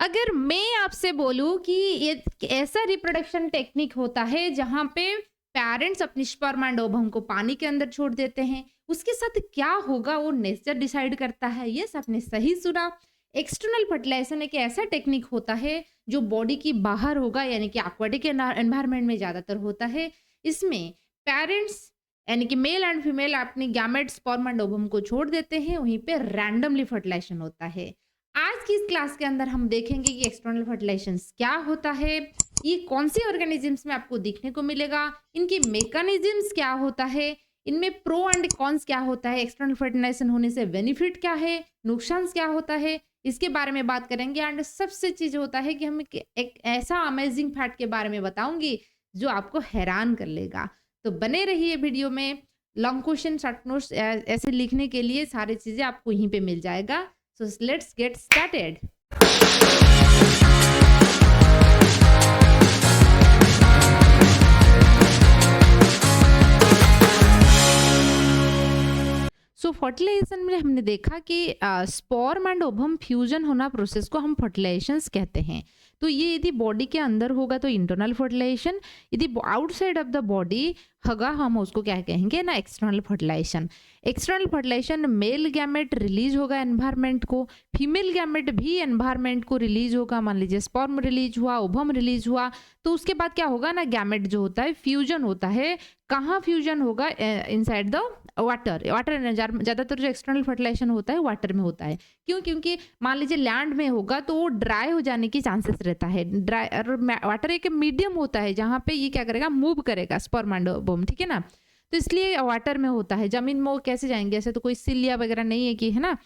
अगर मैं आपसे बोलूँ कि ये ऐसा रिप्रोडक्शन टेक्निक होता है जहाँ पे पेरेंट्स अपनी स्पर्म एंड ओवम को पानी के अंदर छोड़ देते हैं, उसके साथ क्या होगा वो नेचर डिसाइड करता है। यस, आपने सही सुना। एक्सटर्नल फर्टिलाइजेशन एक ऐसा टेक्निक होता है जो बॉडी की बाहर होगा, यानी कि एक्वाटिक एनवायरनमेंट में ज़्यादातर होता है। इसमें पेरेंट्स यानी कि मेल एंड फीमेल अपनी गैमेट स्पर्म एंड ओवम को छोड़ देते हैं, वहीं पे रैंडमली फर्टिलाइजेशन होता है। आज की इस क्लास के अंदर हम देखेंगे कि एक्सटर्नल फर्टिलाइजेशन क्या होता है, ये कौन सी ऑर्गेनिजम्स में आपको देखने को मिलेगा, इनकी मैकेनिज्म्स क्या होता है, इनमें प्रो एंड कॉन्स क्या होता है, एक्सटर्नल फर्टिलाइजेशन होने से बेनिफिट क्या है, नुकसान क्या होता है, इसके बारे में बात करेंगे। एंड सबसे चीज होता है कि हम एक ऐसा अमेजिंग फैक्ट के बारे में बताऊंगी जो आपको हैरान कर लेगा। तो बने रहिए वीडियो में। लॉन्ग क्वेश्चन शॉर्ट नोट्स ऐसे लिखने के लिए सारी चीजें आपको यहीं पे मिल जाएगा। So let's get started. So fertilization में हमने देखा कि स्पर्म एंड ओवम फ्यूजन होना प्रोसेस को हम फर्टिलाइजेशन कहते हैं। तो ये यदि बॉडी के अंदर होगा तो इंटरनल फर्टिलाइजेशन, यदि आउटसाइड ऑफ द बॉडी होगा हम उसको क्या कहेंगे ना, external fertilization. External fertilization male gamete release होगा एनवायरमेंट को, फीमेल गैमेट भी एनवायरमेंट को रिलीज होगा। मान लीजिए स्पर्म रिलीज हुआ, ओवम रिलीज हुआ, तो उसके बाद क्या होगा ना, गैमेट जो होता है फ्यूजन होता है। कहाँ फ्यूजन होगा? Inside the water. वाटर ज़्यादातर जो एक्सटर्नल फर्टिलाइजेशन होता है वाटर में होता है। क्यों? क्योंकि मान लीजिए लैंड में होगा तो वो ड्राई हो जाने की चांसेस रहता है। ड्राई और वाटर एक मीडियम होता है जहाँ पे ये क्या करेगा, मूव करेगा स्पर्म एंड ओवम, ठीक है ना। तो इसलिए वाटर में होता है। जमीन में वो कैसे जाएंगे? ऐसे तो कोई सिलिया वगैरह नहीं है कि है ना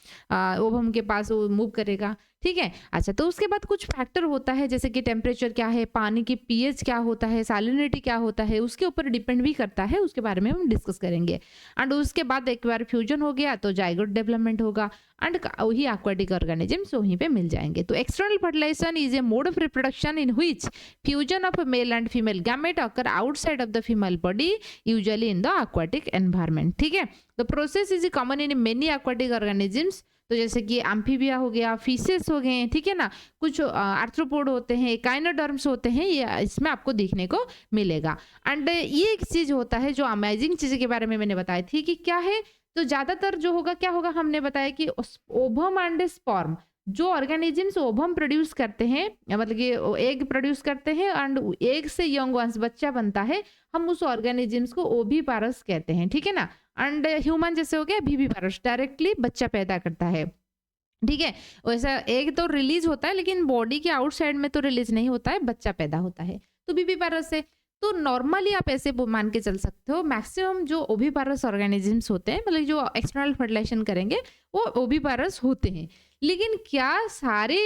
ओवम के पास वो मूव करेगा, ठीक है। अच्छा, तो उसके बाद कुछ फैक्टर होता है जैसे कि टेम्परेचर क्या है, पानी की पीएच क्या होता है, सैलिनिटी क्या होता है, उसके ऊपर डिपेंड भी करता है। उसके बारे में हम डिस्कस करेंगे। एंड उसके बाद एक बार फ्यूजन हो गया तो जाइगोट डेवलपमेंट होगा एंड वही एक्वाटिक ऑर्गेनिजम्स वहीं पे मिल जाएंगे। तो external fertilization is a mode of reproduction in which fusion of male and female gamete occur outside of the female body, usually in the aquatic environment, ठीक है। The process is common in many aquatic organisms। तो जैसे कि amphibia हो गया, fishes हो गए, ठीक है ना, कुछ आर्थ्रोपोड होते हैं, काइनोडर्म्स होते हैं, ये इसमें आपको देखने को मिलेगा। एंड ये एक चीज होता है जो अमेजिंग चीज के बारे में मैंने बताई थी कि क्या है। तो ज्यादातर जो होगा क्या होगा, हमने बताया कि ओवम एंड स्पर्म जो ऑर्गेनिजम्स ओवम प्रोड्यूस करते हैं, मतलब कि एग प्रोड्यूस करते हैं एंड एग से यंग वंस बच्चा बनता है, हम उस ऑर्गेनिजम्स को ओविपारस कहते हैं, ठीक है ना। एंड ह्यूमन जैसे हो गया विविपारस, डायरेक्टली बच्चा पैदा करता है, ठीक है। वैसा एग तो रिलीज होता है लेकिन बॉडी के आउटसाइड में तो रिलीज नहीं होता है, बच्चा पैदा होता है, तो विविपारस है। तो नॉर्मली आप ऐसे मान के चल सकते हो मैक्सिमम जो ओविपारस ऑर्गेनिजम्स होते हैं, मतलब जो एक्सटर्नल फर्टिलाइजेशन करेंगे वो ओविपारस होते हैं। लेकिन क्या सारे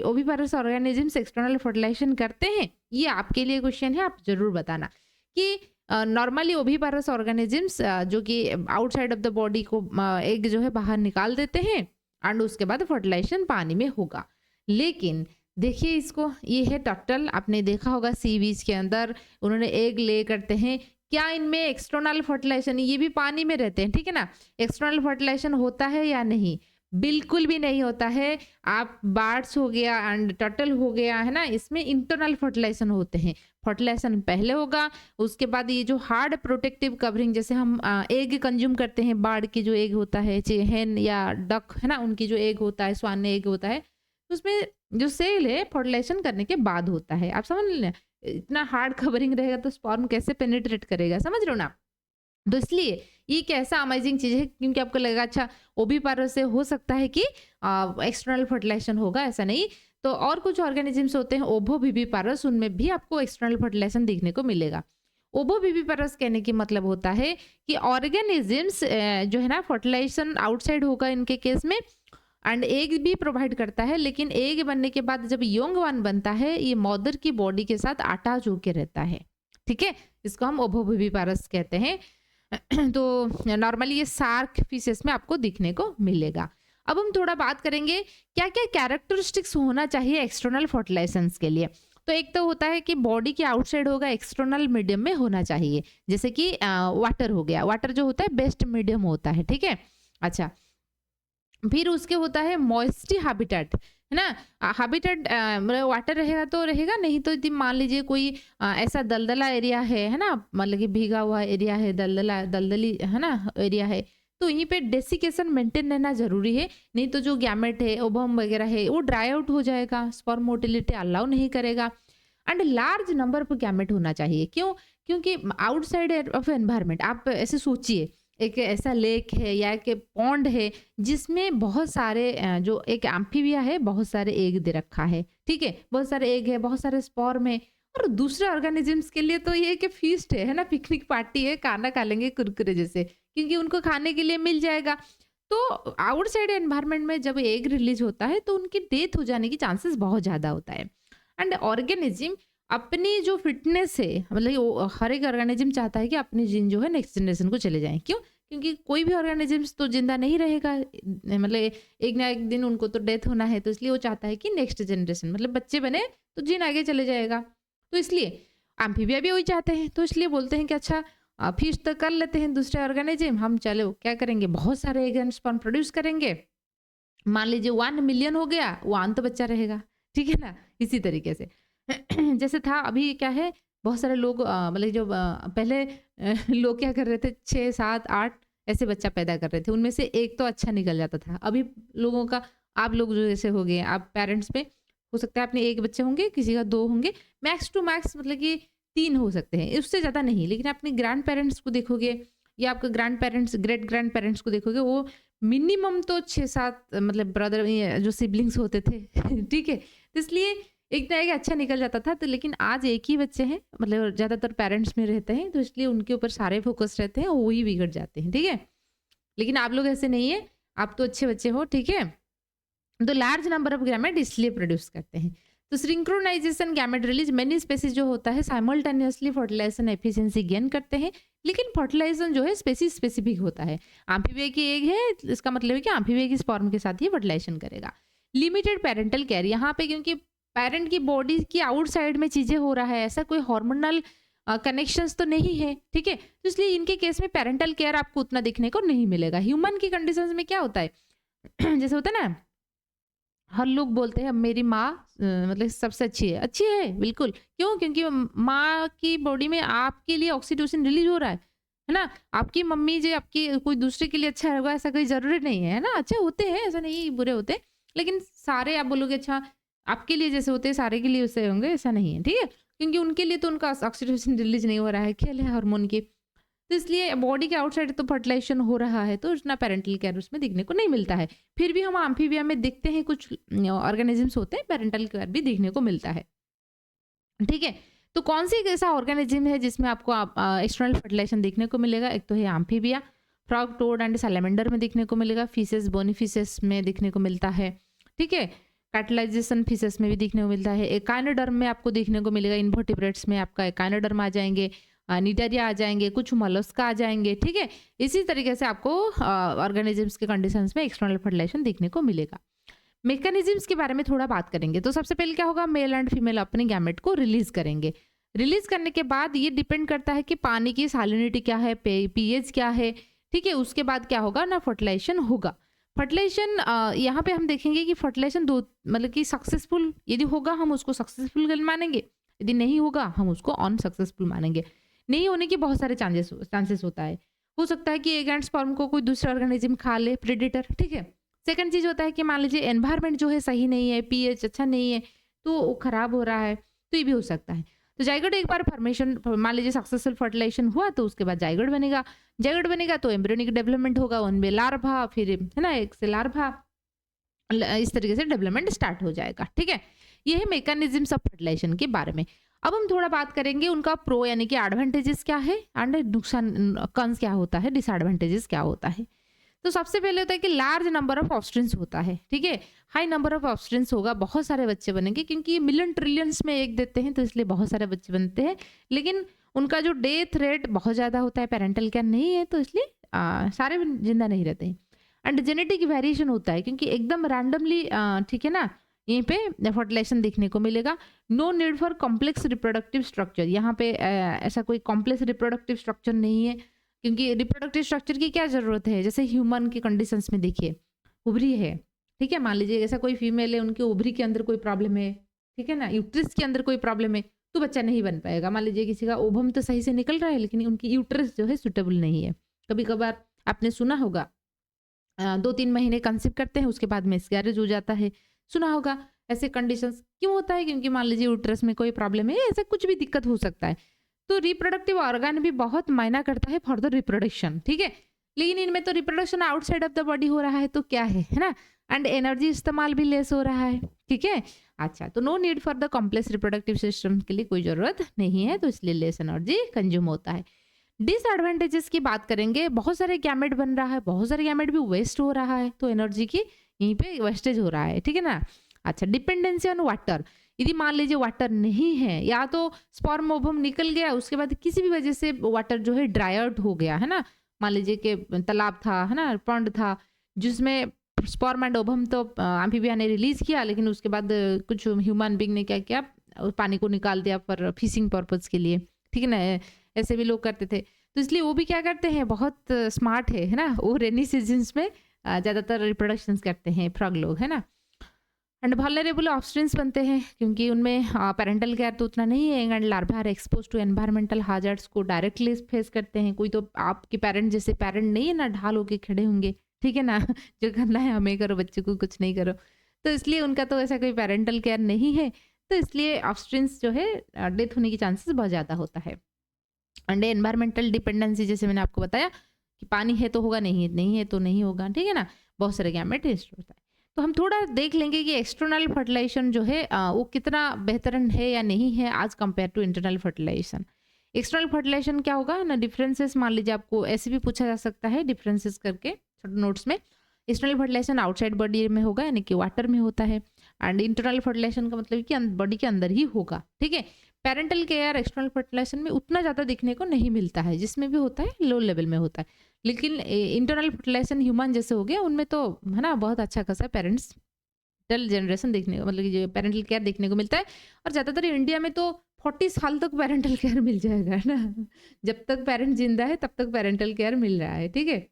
ओविपारस ऑर्गेनिजम्स एक्सटर्नल फर्टिलाइजेशन करते हैं? ये आपके लिए क्वेश्चन है, आप जरूर बताना कि नॉर्मली ओविपारस ऑर्गेनिजम्स जो कि आउटसाइड ऑफ द बॉडी को एग जो है बाहर निकाल देते हैं एंड उसके बाद फर्टिलाइजेशन पानी में होगा। लेकिन देखिए इसको, ये है टर्टल, आपने देखा होगा सी बीच के अंदर उन्होंने एग ले करते हैं। क्या इनमें एक्सटर्नल फर्टिलाइजेशन, ये भी पानी में रहते हैं, ठीक है ना, एक्सटर्नल फर्टिलाइजेशन होता है या नहीं? बिल्कुल भी नहीं होता है। आप बार्ड्स हो गया एंड टर्टल हो गया, है ना, इसमें इंटरनल फर्टिलाइजेशन होते हैं। फर्टिलाइजेशन पहले होगा, उसके बाद ये जो हार्ड प्रोटेक्टिव कवरिंग, जैसे हम एग कंज्यूम करते हैं, बार्ड की जो एग होता है, हेन या डक है ना, उनकी जो एग होता है, स्वान एग होता है, उसमें जो सेल है फर्टिलाइजेशन करने के बाद होता है। आप समझ लेना, इतना हार्ड कवरिंग रहेगा तो स्पर्म कैसे पेनिट्रेट करेगा, समझ रहे हो ना। तो इसलिए ये एक ऐसा अमेजिंग चीज है, क्योंकि आपको लगेगा अच्छा ओविपारस से हो सकता है कि एक्सटर्नल फर्टिलाइजेशन होगा, ऐसा नहीं। तो और कुछ ऑर्गेनिजम्स होते हैं ओवोविविपारस, उनमें भी आपको एक्सटर्नल फर्टिलाइजेशन देखने को मिलेगा। ओवोविविपारस कहने की मतलब होता है कि ऑर्गेनिजम्स जो है ना फर्टिलाइजेशन आउटसाइड होगा इनके केस में, एंड एग भी प्रोवाइड करता है, लेकिन एग बनने के बाद जब यंग वन बनता है ये मदर की बॉडी के साथ अटैच होकर रहता है, ठीक है। इसको हम ओवोविविपारस कहते हैं। तो नॉर्मली ये शार्क फिशेस में आपको दिखने को मिलेगा। अब हम थोड़ा बात करेंगे क्या क्या कैरेक्टरिस्टिक्स होना चाहिए एक्सटर्नल फर्टिलाइजेशन के लिए। तो एक तो होता है कि बॉडी के आउटसाइड होगा, एक्सटर्नल मीडियम में होना चाहिए, जैसे कि वाटर हो गया, वाटर जो होता है बेस्ट मीडियम होता है, ठीक है। अच्छा, फिर उसके होता है मॉइस्टी हैबिटेट, है है ना? हैबिटेट मतलब वाटर रहेगा तो रहेगा, नहीं तो यदि मान लीजिए कोई ऐसा दलदला एरिया है ना? मतलब कि भीगा हुआ एरिया है, दलदली है ना एरिया है, तो यहीं पे डेसिकेशन मेंटेन रहना ज़रूरी है। नहीं तो जो गैमेट है, ओवम वगैरह है, वो ड्राई आउट हो जाएगा, स्पर्म मोटिलिटी अलाउ नहीं करेगा। And large number of gamete होना चाहिए। क्यों? क्योंकि आउटसाइड ऑफ एनवायरनमेंट आप ऐसे सोचिए, एक ऐसा लेक है या एक पॉन्ड है जिसमें बहुत सारे जो एक एम्फीबिया है, बहुत सारे एग दे रखा है, ठीक है? बहुत सारे एग है, बहुत सारे स्पर्म है। और दूसरे ऑर्गेनिजम्स के लिए तो ये कि फीस्ट है ना? पिकनिक पार्टी है, खाना खा लेंगे कुरकुरे जैसे, क्योंकि उनको खाने के लिए मिल जाएगा। तो आउटसाइड एनवायरनमेंट में जब एग रिलीज होता है तो उनकी डेथ हो जाने की चांसेस बहुत ज़्यादा होता है। एंड ऑर्गेनिज्म अपनी जो फिटनेस है, मतलब हर एक ऑर्गेनिज्म चाहता है कि अपने जीन जो है नेक्स्ट जनरेशन को चले जाएं। क्यों? क्योंकि कोई भी ऑर्गेनिजम्स तो जिंदा नहीं रहेगा, मतलब एक ना एक दिन उनको तो डेथ होना है, तो इसलिए वो चाहता है कि नेक्स्ट जनरेशन मतलब बच्चे बने तो जीन आगे चले जाएगा। तो इसलिए एम्फीबिया भी वही चाहते हैं, तो इसलिए बोलते हैं कि अच्छा फिश तो कर लेते हैं दूसरे ऑर्गेनिज्म, हम चलो क्या करेंगे, बहुत सारे एग एंड स्पर्म प्रोड्यूस करेंगे। मान लीजिए 1 मिलियन हो गया, 1 तो बच्चा रहेगा, ठीक है ना? इसी तरीके से जैसे था अभी क्या है, बहुत सारे लोग मतलब जो पहले लोग क्या कर रहे थे, 6, 7, 8 ऐसे बच्चा पैदा कर रहे थे, उनमें से एक तो अच्छा निकल जाता था। अभी लोगों का, आप लोग जो जैसे हो गए, आप पेरेंट्स में हो सकता है अपने 1 बच्चे होंगे, किसी का 2 होंगे, मैक्स टू मैक्स मतलब कि 3 हो सकते हैं, उससे ज़्यादा नहीं। लेकिन अपने ग्रैंड पेरेंट्स को देखोगे या आपके grand parents, great grand parents को देखोगे, वो मिनिमम तो 6-7 मतलब ब्रदर ये जो सिबलिंग्स होते थे ठीक है? तो इसलिए एक ना एक अच्छा निकल जाता था। तो लेकिन आज एक ही बच्चे हैं, मतलब ज़्यादातर पेरेंट्स में रहते हैं, तो इसलिए उनके ऊपर सारे फ़ोकस रहते हैं, वो ही बिगड़ जाते हैं, ठीक है? लेकिन आप लोग ऐसे नहीं है, आप तो अच्छे बच्चे हो, ठीक है? तो लार्ज नंबर ऑफ गैमेट इसलिए प्रोड्यूस करते हैं। तो synchronization gamete release many species जो होता है साइमल्टेनियसली फर्टिलाइजेशन एफिशिएंसी गेन करते हैं, लेकिन फर्टिलाइजेशन जो है स्पेसीज स्पेसिफिक होता है। एम्फीबिया की एग है, इसका मतलब है कि एम्फीबिया की स्पर्म के साथ ही फर्टिलाइजेशन करेगा। लिमिटेड पेरेंटल केयर, यहाँ पे क्योंकि पेरेंट की बॉडी की आउटसाइड में चीजें हो रहा है, ऐसा कोई हार्मोनल कनेक्शंस तो नहीं है, ठीक है? तो इसलिए इनके केस में पेरेंटल केयर आपको उतना देखने को नहीं मिलेगा। ह्यूमन की कंडीशंस में क्या होता है जैसे होता है ना, हर लोग बोलते हैं मेरी माँ मतलब सबसे अच्छी है बिल्कुल। क्यों? क्योंकि माँ की बॉडी में आपके लिए ऑक्सीटोसिन रिलीज हो रहा है ना? आपकी मम्मी जो आपकी कोई दूसरे के लिए अच्छा होगा ऐसा कोई ज़रूरी नहीं है ना? अच्छे होते हैं, ऐसा नहीं बुरे होते, लेकिन सारे आप बोलोगे अच्छा आपके लिए जैसे होते हैं सारे के लिए वैसे होंगे, ऐसा नहीं है, ठीक है? क्योंकि उनके लिए तो उनका ऑक्सीटोसिन रिलीज नहीं हो रहा है, खेल है हार्मोन की। तो इसलिए बॉडी के आउटसाइड तो फर्टिलाइजेशन हो रहा है, तो इतना पेरेंटल केयर उसमें दिखने को नहीं मिलता है। फिर भी हम एम्फीबिया में देखते हैं कुछ ऑर्गेनिजम्स होते हैं, पेरेंटल केयर भी देखने को मिलता है, ठीक है? तो कौन सी एक ऐसा ऑर्गेनिज्म है जिसमें आपको एक्सटर्नल फर्टिलाइजेशन देखने को मिलेगा? एक तो है amphibia, frog, toad and salamander में देखने को मिलेगा, फिशेस, बोनीफिशेस में देखने को मिलता है, ठीक है? कैटलाइजेशन फिशेस में भी देखने को मिलता है। एकाइनोडर्म में आपको देखने को मिलेगा, इन्वर्टिब्रेट्स में आपका एकाइनोडर्म आ जाएंगे, निडरिया आ जाएंगे, कुछ मोलस्का आ जाएंगे, ठीक है? इसी तरीके से आपको ऑर्गेनिजम्स के कंडीशंस में एक्सटर्नल फर्टिलाइजेशन देखने को मिलेगा। मैकेनिज्म्स के बारे में थोड़ा बात करेंगे। तो सबसे पहले क्या होगा, मेल एंड फीमेल अपने गैमेट को रिलीज करेंगे। रिलीज करने के बाद ये डिपेंड करता है कि पानी की सैलिनिटी क्या है, पीएच क्या है, ठीक है? उसके बाद क्या होगा ना, फर्टिलाइजेशन होगा। फर्टिलाइजेशन यहाँ पे हम देखेंगे कि फर्टिलाइजेशन दो मतलब कि सक्सेसफुल यदि होगा हम उसको सक्सेसफुल मानेंगे, यदि नहीं होगा हम उसको अनसक्सेसफुल मानेंगे। नहीं होने के बहुत सारे चांसेस होता है। हो सकता है कि एग एंड स्पर्म को कोई दूसरा ऑर्गेनिज्म खा ले, प्रेडेटर, ठीक है? सेकंड चीज़ होता है कि मान लीजिए एनवायरनमेंट जो है सही नहीं है, पीएच अच्छा नहीं है, तो वो खराब हो रहा है, तो ये भी हो सकता है। तो जाइगोट एक बार फॉर्मेशन मान लीजिए सक्सेसफुल फर्टिलाइजेशन हुआ तो उसके बाद जाइगोट बनेगा। जाइगोट बनेगा तो एम्ब्रियोनिक डेवलपमेंट होगा, उनमें लार्वा, फिर है ना एक से लार्वा, इस तरीके से डेवलपमेंट स्टार्ट हो जाएगा, ठीक है? ये है मैकेनिज्म्स ऑफ फर्टिलाइजेशन के बारे में। अब हम थोड़ा बात करेंगे उनका प्रो यानी कि एडवांटेजेस क्या है एंड नुकसान कॉन्स क्या होता है, डिसएडवांटेजेस क्या होता है। तो सबसे पहले होता है कि लार्ज नंबर ऑफ ऑफस्प्रिंग्स होता है, ठीक है? हाई नंबर ऑफ ऑफस्प्रिंग्स होगा, बहुत सारे बच्चे बनेंगे, क्योंकि ये मिलियन ट्रिलियंस में एक देते हैं, तो इसलिए बहुत सारे बच्चे बनते हैं। लेकिन उनका जो डेथ रेट बहुत ज़्यादा होता है, पेरेंटल केयर नहीं है, तो इसलिए सारे जिंदा नहीं रहते हैं। एंड जेनेटिक वेरिएशन होता है, क्योंकि एकदम रैंडमली, ठीक है ना, यहीं पे फर्टिलाइजेशन देखने को मिलेगा। No need for complex reproductive structure, यहाँ पे ऐसा कोई कॉम्प्लेक्स रिप्रोडक्टिव स्ट्रक्चर नहीं है, क्योंकि रिप्रोडक्टिव स्ट्रक्चर की क्या ज़रूरत है? जैसे ह्यूमन की कंडीशंस में देखिए, उभरी है, ठीक है? मान लीजिए ऐसा कोई फीमेल है, उनके ओवरी के अंदर कोई प्रॉब्लम है, ठीक है ना? यूट्रस के अंदर कोई प्रॉब्लम है, तो बच्चा नहीं बन पाएगा। मान लीजिए किसी का ओवम तो सही से निकल रहा है, लेकिन उनकी यूट्रस जो है सूटेबल नहीं है। कभी-कभार आपने सुना होगा 2-3 महीने कंसीव करते हैं, उसके बाद मिसकैरेज हो जाता है। सुना होगा ऐसे कंडीशंस क्यों होता है? क्योंकि मान लीजिए यूट्रस में कोई प्रॉब्लम है, ऐसा कुछ भी दिक्कत हो सकता है। तो रिप्रोडक्टिव ऑर्गन भी बहुत मायना करता है फॉर द रिप्रोडक्शन, ठीक है? लेकिन इनमें तो reproduction outside of the body हो रहा है, तो क्या है ना? एंड एनर्जी इस्तेमाल भी लेस हो रहा है, ठीक है? अच्छा, तो no need for the complex reproductive system के लिए कोई ज़रूरत नहीं है, तो इसलिए लेस एनर्जी कंज्यूम होता है। डिसएडवांटेजेस की बात करेंगे, बहुत सारे गैमेट बन रहा है, बहुत सारे गैमेट भी वेस्ट हो रहा है, तो एनर्जी की यहीं पे वेस्टेज हो रहा है, ठीक है ना? अच्छा, डिपेंडेंसी ऑन वाटर, यदि मान लीजिए वाटर नहीं है, या तो स्पर्म ओवम निकल गया, उसके बाद किसी भी वजह से वाटर जो है ड्राई आउट हो गया, है ना? मान लीजिए कि तालाब था, है ना, पॉन्ड था, जिसमें स्पर्म एंड ओवम तो एम्फीबिया ने रिलीज किया, लेकिन उसके बाद कुछ ह्यूमन बीइंग ने क्या किया, पानी को निकाल दिया फॉर फिशिंग पर्पज के लिए, ठीक है ना? ऐसे भी लोग करते थे, तो इसलिए वो भी क्या करते हैं, बहुत स्मार्ट है ना? वो रेनी सीजन्स में ज़्यादातर रिप्रोडक्शंस करते हैं फ्रॉग लोग, है ना? एंड वल्नरेबल ऑफस्प्रिंग्स बनते हैं, क्योंकि उनमें पेरेंटल केयर तो उतना नहीं है, and larva are expose to environmental hazards को डायरेक्टली फेस करते हैं। कोई तो आपके पेरेंट जैसे पेरेंट नहीं है ना, ढाल होके खड़े होंगे, ठीक है ना? जो करना है हमें करो, बच्चे को कुछ नहीं करो, तो इसलिए उनका तो ऐसा कोई पेरेंटल केयर नहीं है, तो इसलिए ऑफस्प्रिंग्स जो है डेथ होने की चांसेस बहुत ज़्यादा होता है। एंड एनवायरमेंटल डिपेंडेंसी, जैसे मैंने आपको बताया कि पानी है तो होगा, नहीं है तो नहीं होगा, ठीक है ना? बहुत सारे गैमेट वेस्ट होता है। तो हम थोड़ा देख लेंगे कि एक्सटर्नल फर्टिलाइजेशन जो है वो कितना बेहतरीन है या नहीं है आज compare to internal fertilization. External fertilization क्या होगा ना, डिफरेंसेस मान लीजिए आपको ऐसे भी पूछा जा सकता है डिफरेंसेस करके छोटे नोट्स में। एक्सटर्नल फर्टिलाइजेशन आउटसाइड बॉडी में होगा, यानी कि वाटर में होता है, एंड इंटरनल फर्टिलाइजेशन का मतलब कि बॉडी के अंदर ही होगा, ठीक है? पेरेंटल केयर एक्सटर्नल फर्टिलाइजेशन में उतना ज़्यादा देखने को नहीं मिलता है, जिसमें भी होता है लो लेवल में होता है, लेकिन इंटरनल फर्टिलाइजेशन ह्यूमन जैसे हो गया, उनमें तो है ना बहुत अच्छा खासा पेरेंटल जनरेशन देखने को, मतलब कि जो पेरेंटल केयर देखने को मिलता है। और ज़्यादातर इंडिया में तो 40 साल तक पेरेंटल केयर मिल जाएगा, है ना? जब तक पेरेंट जिंदा है तब तक पेरेंटल केयर मिल रहा है, ठीक है?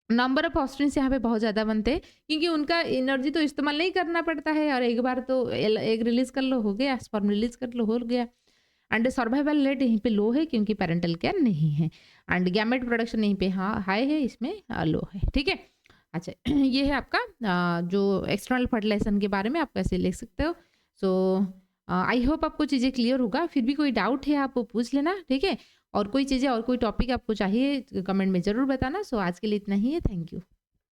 नंबर ऑफ ऑस्ट्रिंग्स यहाँ पे बहुत ज़्यादा बनते हैं, क्योंकि उनका एनर्जी तो इस्तेमाल नहीं करना पड़ता है, और एक बार तो एग रिलीज कर लो, हो गया, स्पर्म रिलीज कर लो, हो गया। एंड सर्वाइवल रेट यहीं पे लो है, क्योंकि पेरेंटल केयर नहीं है, एंड गैमेट प्रोडक्शन यहीं पे हाँ हाई है, इसमें लो है, ठीक है? अच्छा, ये है आपका जो एक्सटर्नल फर्टिलाइजेशन के बारे में आप कैसे लिख सकते हो। सो आई होप आपको चीज़ें क्लियर होगा। फिर भी कोई डाउट है आप वो पूछ लेना, ठीक है? और कोई चीज़ें और कोई टॉपिक आपको चाहिए कमेंट में ज़रूर बताना। सो आज के लिए इतना ही है, थैंक यू।